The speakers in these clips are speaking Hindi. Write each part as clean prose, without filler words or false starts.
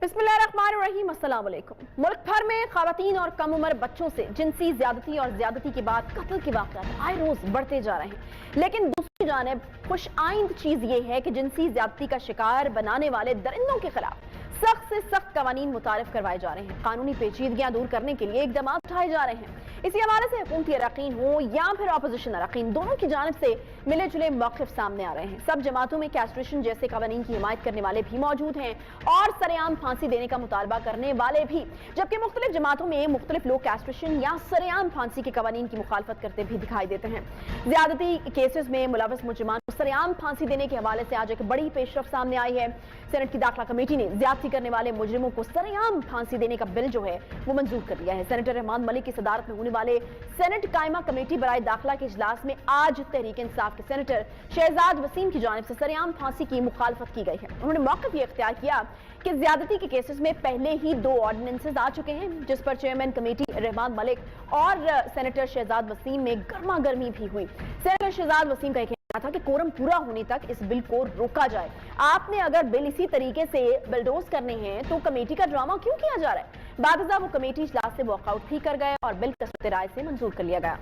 बिस्मिल्लाहिर्रहमानिर्रहीम, अस्सलाम वालेकुम। मुल्क भर में खवातीन और कम उम्र बच्चों से जिनसी ज्यादती और ज्यादती के बाद कत्ल के वाक़यात आए रोज बढ़ते जा रहे हैं। लेकिन दूसरी जानिब खुश आइंद चीज ये है कि जिनसी ज्यादती का शिकार बनाने वाले दरिंदों के खिलाफ सख्त से सख्त कवानीन मुतारिफ करवाए जा रहे हैं। कानूनी पेचीदगियां दूर करने के लिए इकदाम उठाए जा रहे हैं। इसी हवाले से हुकूमती अरकान हो या फिर अपोजिशन अरकान, दोनों की जानिब से मिले जुले मौक़िफ़ सामने आ रहे हैं। सब जमातों में कैस्ट्रेशन जैसे कवानीन की हिमायत करने वाले भी मौजूद हैं और सरेआम फांसी देने का मुतालबा करने वाले भी, जबकि मुख्तलिफ जमातों में मुख्तलिफ लोग कैस्ट्रेशन या सरेआम फांसी के कवानीन की मुखालफत करते भी दिखाई देते हैं। ज्यादती केसेस में मुलव्वस मुजरिमान को सरेआम फांसी देने के हवाले से आज एक बड़ी पेशरफ सामने आई है। सेनेट की दाखिला कमेटी ने ज्यादती करने वाले मुजरिमों को सरेआम फांसी देने का बिल जो है वो मंजूर कर लिया है। सेनेटर रहमान मलिक की सदारत में होने वाले सेनेट कायमा कमेटी बराए दाखिला के इजलास में आज तहरीक इंसाफ के सेनेटर शहजाद वसीम की जानिब से सरेआम फांसी की मुखालफत की गई है। उन्होंने मौक़िफ़ ये इख्तियार किया कि ज्यादती के केसेस में पहले ही 2 ऑर्डिनेंसेस आ चुके हैं, जिस पर चेयरमैन कमेटी रहमान मलिक और सेनेटर शहजाद वसीम में गर्मा गर्मी भी हुई। सेनेटर शहजाद वसीम का था कि कोरम पूरा होने तक इस बिल को रोका जाए। आपने अगर बिल इसी तरीके से बिलडोज करने हैं तो कमेटी का ड्रामा क्यों किया जा रहा है? बादशाह वो कमेटी इजलास से वॉकआउट भी कर गए और बिल कसरत राय से मंजूर कर लिया गया।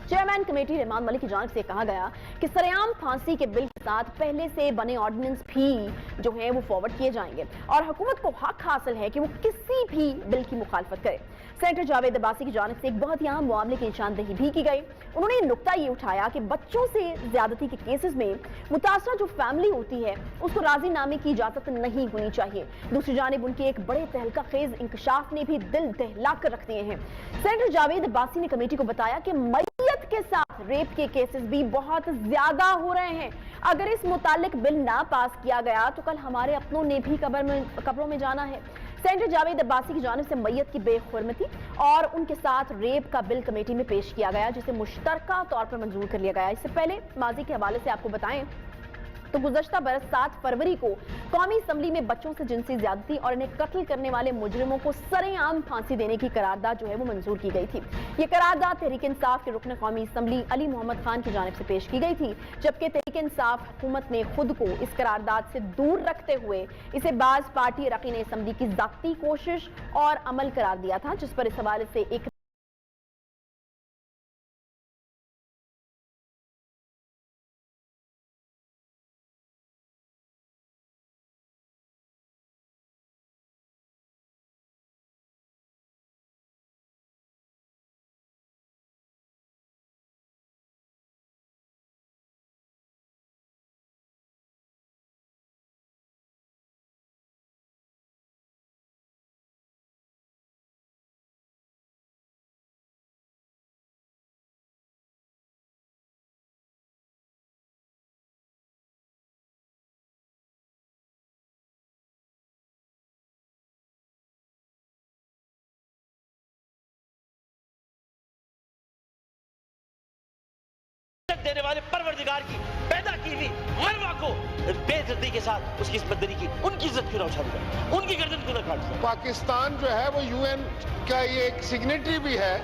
चेयरमैन कमेटी रहमान मलिक की जानिब से कहा गया कि सरेआम फांसी के बिल के साथ पहले से बने ऑर्डिनेंस भी जो है वो फॉरवर्ड किए जाएंगे और हुकूमत को हक हासिल है कि वो किसी भी बिल की मुखालफत करे। सेनेटर जावेद अब्बासी की जानिब से एक बहुत ही अहम मामले की निशानदेही भी की गई। उन्होंने नुक्ता ये उठाया कि बच्चों से ज्यादती के केसेस में मुतासरा जो फैमिली होती है उसको राजीनामे की इजाजत नहीं होनी चाहिए। दूसरी जानिब उनके एक बड़े तहलका खेज इंकशाफ ने भी दिल दहला कर रख दिए हैं। सेनेटर जावेद अब्बासी ने कमेटी को बताया कि मैयत के साथ रेप के केसेस भी बहुत ज्यादा हो रहे हैं। अगर इस मुतालिक बिल ना पास किया गया तो कल हमारे अपनों ने भी कब्रों में जाना है। सेनेटर जावेद अब्बासी की जानिब से मैयत की बेखुरमती और उनके साथ रेप का बिल कमेटी में पेश किया गया, जिसे मुश्तरका तौर पर मंजूर कर लिया गया। इससे पहले माजी के हवाले से आपको बताएं तो गुज़श्ता बरस 7 फरवरी को कौमी असम्बली में बच्चों से जिनसी ज्यादती और इन्हें कत्ल करने वाले मुजरिमों को सरेआम फांसी देने की करारदाद जो है वो मंजूर की गई थी। ये करारदाद तहरीक इंसाफ के रुकन कौमी असम्बली अली मोहम्मद खान की जानिब से पेश की गई थी, जबकि तहरीक इंसाफ हुकूमत ने खुद को इस करारदाद से दूर रखते हुए इसे बाज पार्टी अरकान असम्बली की ज़ाती कोशिश और अमल करार दिया था, जिस पर इस हवाले से एक देने वाले परवरदिगार की पैदा की हुई मरवा को बेइज्जती के साथ उसकी बदरी की उनकी इज्जत क्यों ना उछाल दिया, उनकी गर्दन क्यों ना काट दिया। पाकिस्तान जो है वो यूएन का ये एक सिग्नेटरी भी है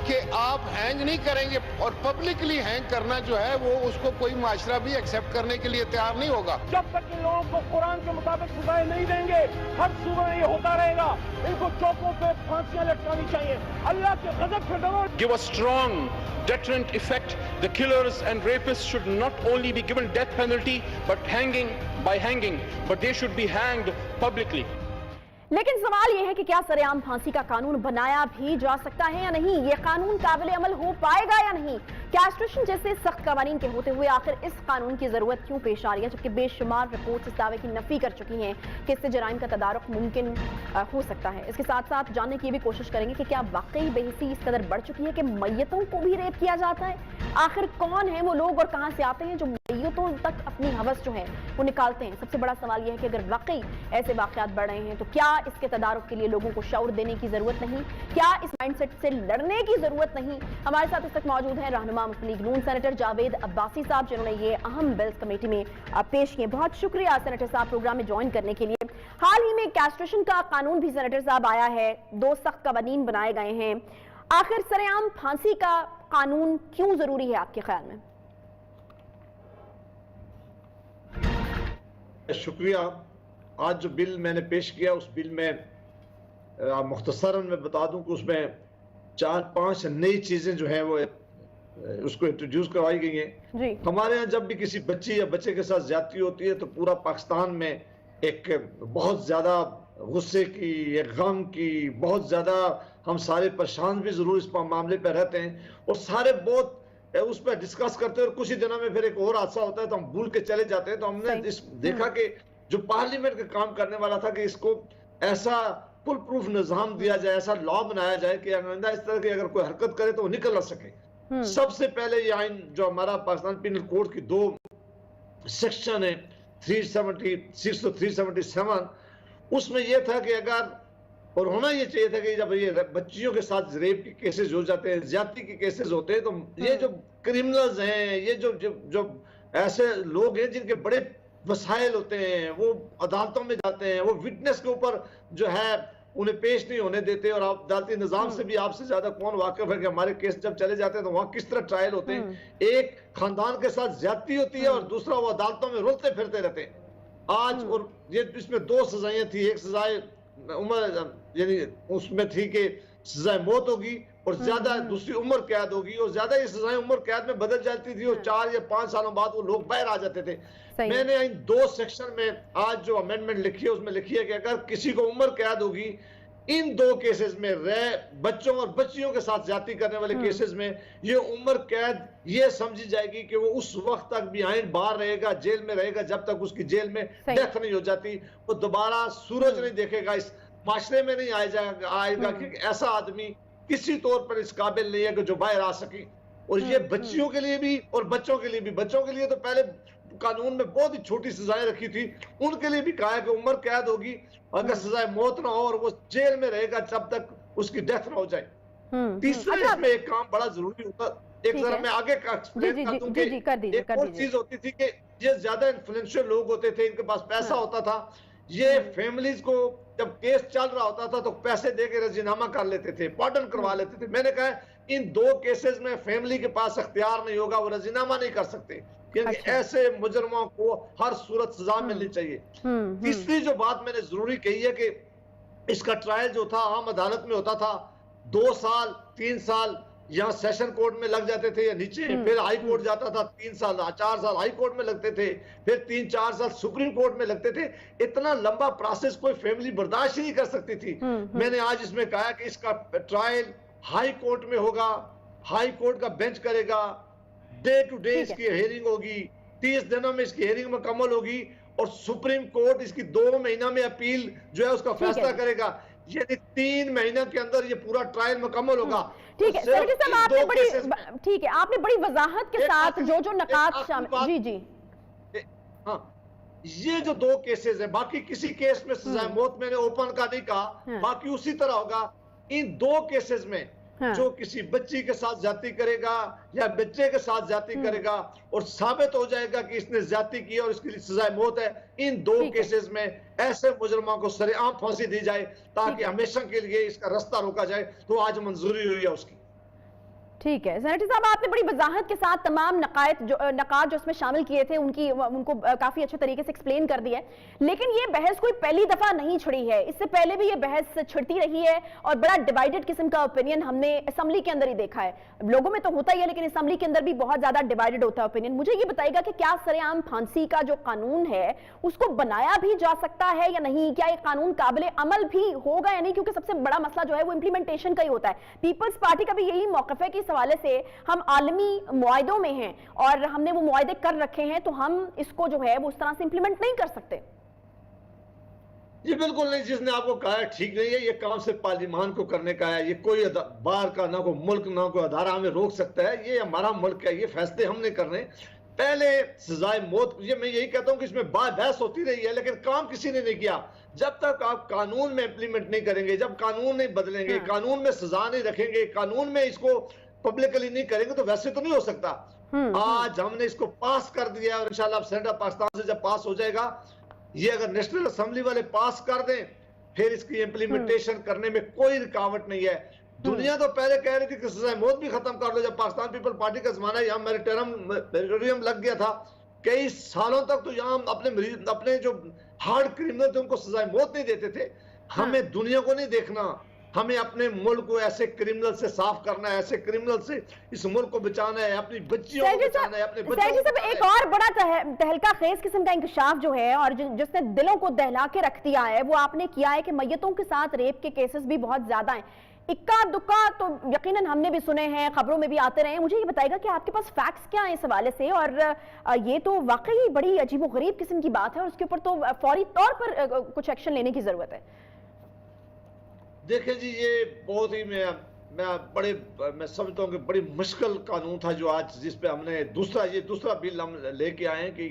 कि आप हैंग नहीं करेंगे और पब्लिकली हैंग करना जो है वो उसको कोई माशरा भी एक्सेप्ट करने के लिए तैयार नहीं होगा। जब तक इन लोगों को कुरान के मुताबिक सजाएं नहीं देंगे हर सूबे में ये होता रहेगा। इनको चौकों पे फांसियां लटकानी चाहिए। अल्लाह के गजब से डरो। Give a strong deterrent effect. The killers and rapists should not only be given death penalty but by hanging, but they should be hanged publicly. लेकिन सवाल यह है कि क्या सरेआम फांसी का कानून बनाया भी जा सकता है या नहीं? ये कानून काबिल अमल हो पाएगा या नहीं? कैस्ट्रेशन जैसे सख्त कवानीन के होते हुए आखिर इस कानून की जरूरत क्यों पेश आ रही है, जबकि बेशुमार रिपोर्ट्स इस दावे की नफी कर चुकी हैं कि इससे जराइम का तदारुक मुमकिन हो सकता है। इसके साथ साथ जानने की भी कोशिश करेंगे कि क्या वाकई बेहिसी इस कदर बढ़ चुकी है कि मैयतों को भी रेप किया जाता है? आखिर कौन है वो लोग और कहां से आते हैं जो मैयतों तक अपनी हवस जो है वो निकालते हैं? सबसे बड़ा सवाल यह है कि अगर वाकई ऐसे वाकयात बढ़ रहे हैं तो क्या इसके तदारुक के लिए लोगों को शऊर देने की जरूरत नहीं? क्या इस माइंडसेट से लड़ने की जरूरत नहीं? हमारे साथ इस तक मौजूद है रहनुमा मुस्लिम लीग नून सेनेटर जावेद अब्बासी साहब, जिन्होंने ये अहम बिल्स कमेटी में पेश किए। बहुत शुक्रिया सेनेटर साहब प्रोग्राम में ज्वाइन करने के लिए। हाल ही में कैस्ट्रेशन का कानून भी सेनेटर साहब आया है, 2 सख्त कवानीन बनाए गए हैं। आखिर सरेआम फांसी का कानून क्यों जरूरी है आपके ख्याल में? शुक्रिया। आज जो बिल मैंने पेश किया उस बिल में मुख्तसरन मैं बता दूं कि उसमें 4-5 नई चीजें जो है वो उसको इंट्रोड्यूस करवाई गई हैं। जी। हमारे यहाँ जब भी किसी बच्ची या बच्चे के साथ ज्यादती होती है तो पूरा पाकिस्तान में एक बहुत ज्यादा गुस्से की, एक गम की, बहुत ज्यादा हम सारे परेशान भी जरूर इस मामले पर रहते हैं और सारे बहुत उस पर डिस्कस करते हैं और कुछ ही दिनों में फिर एक और हादसा होता है तो हम भूल के चले जाते हैं। तो हमने इस देखा कि जो पार्लियामेंट का काम करने वाला था कि इसको ऐसा फुल प्रूफ निजाम दिया जाए, ऐसा लॉ बनाया जाए कि आइंदा इस तरह की अगर कोई हरकत करे तो वो निकल ना सके। सबसे पहले ये आइन जो हमारा पाकिस्तान पिनल कोड की 2 सेक्शन है 376 और 377, उसमें यह था कि अगर, और होना ये चाहिए था कि जब ये बच्चियों के साथ रेप के केसेस हो जाते हैं, ज्यादती के केसेस होते हैं, तो ये जो क्रिमिनल्स हैं, ये जो ऐसे लोग हैं जिनके बड़े वसाइल होते हैं, वो अदालतों में जाते हैं, वो विटनेस के ऊपर जो है उन्हें पेश नहीं होने देते। और आप अदालती निजाम से भी आपसे ज्यादा कौन वाकिफ है कि हमारे केस जब चले जाते हैं तो वहां किस तरह ट्रायल होते हैं। एक खानदान के साथ ज्यादती होती है और दूसरा वो अदालतों में रुलते फिरते रहते हैं। आज और ये इसमें 2 सजाएं थी, एक सजाए उम्र यानी उसमें थी कि सजाए मौत होगी और ज्यादा दूसरी उम्र कैद होगी, और ज्यादा ये सजाएं उम्र कैद में बदल जाती थी और 4 या 5 सालों बाद वो लोग बाहर आ जाते थे। मैंने इन 2 सेक्शन में आज जो अमेंडमेंट लिखी है उसमें लिखी है कि अगर किसी को उम्र कैद होगी इन 2 केसेस में, बच्चों और बच्चियों के साथ ज्यादती करने वाले केसेस में, ये उम्र कैद ये समझी जाएगी कि वो उस वक्त तक भी आइन बाहर रहेगा, जेल में रहेगा, जब तक उसकी जेल में डेथ नहीं हो जाती। वो दोबारा सूरज नहीं देखेगा, इस माशरे में नहीं आएगा क्योंकि ऐसा आदमी किसी तौर पर इस काबिल नहीं है कि जो बाहर आ सके। और ये बच्चियों के लिए भी और बच्चों के लिए भी, बच्चों के लिए तो पहले कानून में बहुत ही छोटी सजाएं रखी थी, उनके लिए भी कहा है कि उम्र कैद होगी, अगर सजाए मौत ना हो और वो जेल में रहेगा जब तक उसकी डेथ ना हो जाए। तीसरा इसमें एक काम बड़ा जरूरी होता, एक जरा मैं आगे का एक्सप्लेन कर दूं कि एक और चीज होती थी कि ये ज्यादा इन्फ्लुएंशियल लोग होते थे, इनके पास पैसा होता था, ये फैमिलीज को जब केस चल रहा होता था तो पैसे देके रजीनामा कर लेते थे, पार्डन करवा लेते थे। मैंने कहा इन 2 केसेस में फैमिली के पास अख्तियार नहीं होगा, वो रजीनामा नहीं कर सकते क्योंकि ऐसे मुजरमों को हर सूरत सजा मिलनी चाहिए। तीसरी जो बात मैंने जरूरी कही है कि इसका ट्रायल जो था आम अदालत में होता था, 2 साल 3 साल यहाँ सेशन कोर्ट में लग जाते थे या नीचे, फिर हाई कोर्ट जाता था, 3 साल 4 साल हाई कोर्ट में लगते थे, फिर 3-4 साल सुप्रीम कोर्ट में लगते थे। इतना लंबा प्रोसेस कोई फैमिली बर्दाश्त ही नहीं कर सकती थी। मैंने आज इसमें कहा कि इसका ट्रायल हाई कोर्ट में होगा, हाई कोर्ट का बेंच करेगा, डे टू डे इसकी हियरिंग होगी, 30 दिनों में इसकी हियरिंग मुकम्मल होगी और सुप्रीम कोर्ट इसकी 2 महीना में अपील जो है उसका फैसला करेगा। यदि 3 महीने के अंदर ये पूरा ट्रायल मुकम्मल होगा। ठीक है सेक्रेटरी साहब, आपने बड़ी ठीक है, आपने बड़ी वजाहत के साथ जो नकात शामिल, जी हाँ, ये जो 2 केसेस है, बाकी किसी केस में सजा मौत मैंने ओपन का नहीं कहा, बाकी उसी तरह होगा। इन 2 केसेस में जो किसी बच्ची के साथ ज्यादती करेगा या बच्चे के साथ ज्यादती करेगा और साबित हो जाएगा कि इसने ज्यादती की और इसके लिए सजा मौत है, इन 2 केसेस में ऐसे मुजरमों को सरेआम फांसी दी जाए ताकि हमेशा के लिए इसका रास्ता रोका जाए। तो आज मंजूरी हुई है उसकी। ठीक है सेनेटर साहब, आपने बड़ी वजाहत के साथ तमाम नकात जो इसमें शामिल किए थे उनको काफी अच्छे तरीके से एक्सप्लेन कर दिया है। लेकिन ये बहस कोई पहली दफा नहीं छिड़ी है, इससे पहले भी ये बहस छिड़ती रही है और बड़ा डिवाइडेड किस्म का ओपिनियन हमने असेंबली के अंदर ही देखा है। लोगों में तो होता ही है लेकिन असेंबली के अंदर भी बहुत ज्यादा डिवाइडेड होता है ओपिनियन। मुझे ये बताइएगा कि क्या सरेआम फांसी का जो कानून है उसको बनाया भी जा सकता है या नहीं, क्या ये कानून काबिले अमल भी होगा या नहीं, क्योंकि सबसे बड़ा मसला जो है वो इंप्लीमेंटेशन का ही होता है। पीपल्स पार्टी का भी यही मौकफ है कि इस हवाले से हम आलमी मुआहदों में हैं और हमने वो मुआहदे कर रखे हैं, तो हम इसको जो है वो उस तरह से इंप्लीमेंट नहीं कर सकते। ये बिल्कुल नहीं, जिसने आपको कहा है ठीक नहीं है, ये काम सिर्फ पार्लियामान को करने का है। ये कोई बाहर का ना कोई मुल्क ना कोई अदारा हमें रोक सकता है। ये हमारा मुल्क है, ये फैसले हमने करने। पहले सजाए मौत, ये मैं यही कहता हूं कि इसमें बहस होती रही है लेकिन काम किसी ने नहीं किया। जब तक आप कानून में इंप्लीमेंट नहीं करेंगे, जब कानून नहीं बदलेंगे, कानून में सजा नहीं रखेंगे, कानून में इसको पब्लिकली नहीं करेंगे तो वैसे तो नहीं हो सकता। आज हमने इसको पास कर दिया और इंशाल्लाह सेनेट ऑफ पाकिस्तान से जब पास हो जाएगा, ये अगर नेशनल असेंबली वाले पास कर दें फिर इसकी इंप्लीमेंटेशन करने में कोई रुकावट नहीं है। दुनिया तो पहले कह रही थी कि सजा मौत भी खत्म कर लो। जब पाकिस्तान पीपल पार्टी का जमाना यहाँ मैरिटोरियम लग गया था कई सालों तक तो यहाँ अपने जो हार्ड क्रिमिनल थे उनको सजाए मौत नहीं देते थे। हमें दुनिया को नहीं देखना, हमें अपने मुल्क को ऐसे क्रिमिनल से साफ करना है, ऐसे क्रिमिनल से इस मुल्क को बचाना है, अपनी बच्चियों को बचाना है, अपने बच्चों को बचाना है। एक और बड़ा तहलका खेज किस्म का इंकशाफ जो है और जिसने दिलों को दहला के रख दिया है वो आपने किया है कि मैयतों के साथ रेप के केसेस भी बहुत ज्यादा हैं। इक्का दुक्का तो यकीनन हमने भी सुने हैं, खबरों में भी आते रहे। मुझे ये बताएगा कि आपके पास फैक्ट्स क्या हैं इस हवाले से, और ये तो वाकई बड़ी अजीबोगरीब किस्म की बात है और उसके ऊपर तो फौरी तौर पर कुछ एक्शन लेने की जरूरत है। देखिए जी, ये बहुत ही मैं समझता हूँ कि बड़ी मुश्किल कानून था जो आज जिस पे हमने दूसरा बिल हम लेके आए हैं कि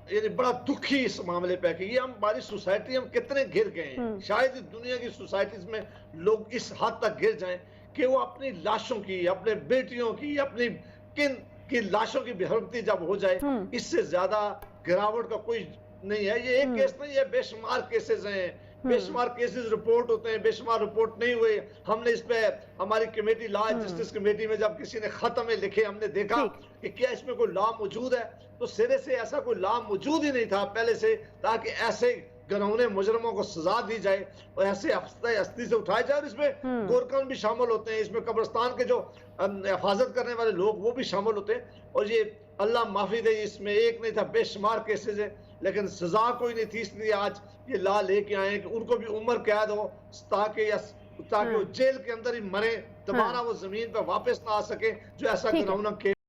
ये बड़ा दुखी इस मामले पे है कि ये हमारी सोसाइटी हम कितने गिर गए हैं। शायद दुनिया की सोसाइटीज में लोग इस हद तक गिर जाएं कि वो अपनी लाशों की, अपने बेटियों की, अपनी किन की लाशों की बेहरमती जब हो जाए, इससे ज्यादा गिरावट का कोई नहीं है। ये एक केस नहीं है, बेशुमार केसेस हैं, बेशुमार केसेस रिपोर्ट होते हैं, बेशुमार रिपोर्ट नहीं हुए। हमने इस पे हमारी कमेटी, लॉ जस्टिस कमेटी में जब किसी ने खत हमें लिखे, हमने देखा कि क्या इसमें कोई लॉ मौजूद है, तो सिरे से ऐसा कोई लॉ मौजूद ही नहीं था पहले से, ताकि ऐसे घिनौने मुजरमों को सजा दी जाए और ऐसे हस्ती से उठाया जाए। और इसमें गोरकन भी शामिल होते हैं, इसमें कब्रिस्तान के जो हिफाजत करने वाले लोग वो भी शामिल होते हैं। और ये अल्लाह माफी दे, इसमें एक नहीं था, बेशुमार केसेस है, लेकिन सजा कोई नहीं थी। इसलिए आज ये लॉ लेके आए कि उनको भी उम्र कैद हो ताकि वो जेल के अंदर ही मरे, दोबारा वो जमीन पर वापस ना आ सके जो ऐसा घिनौना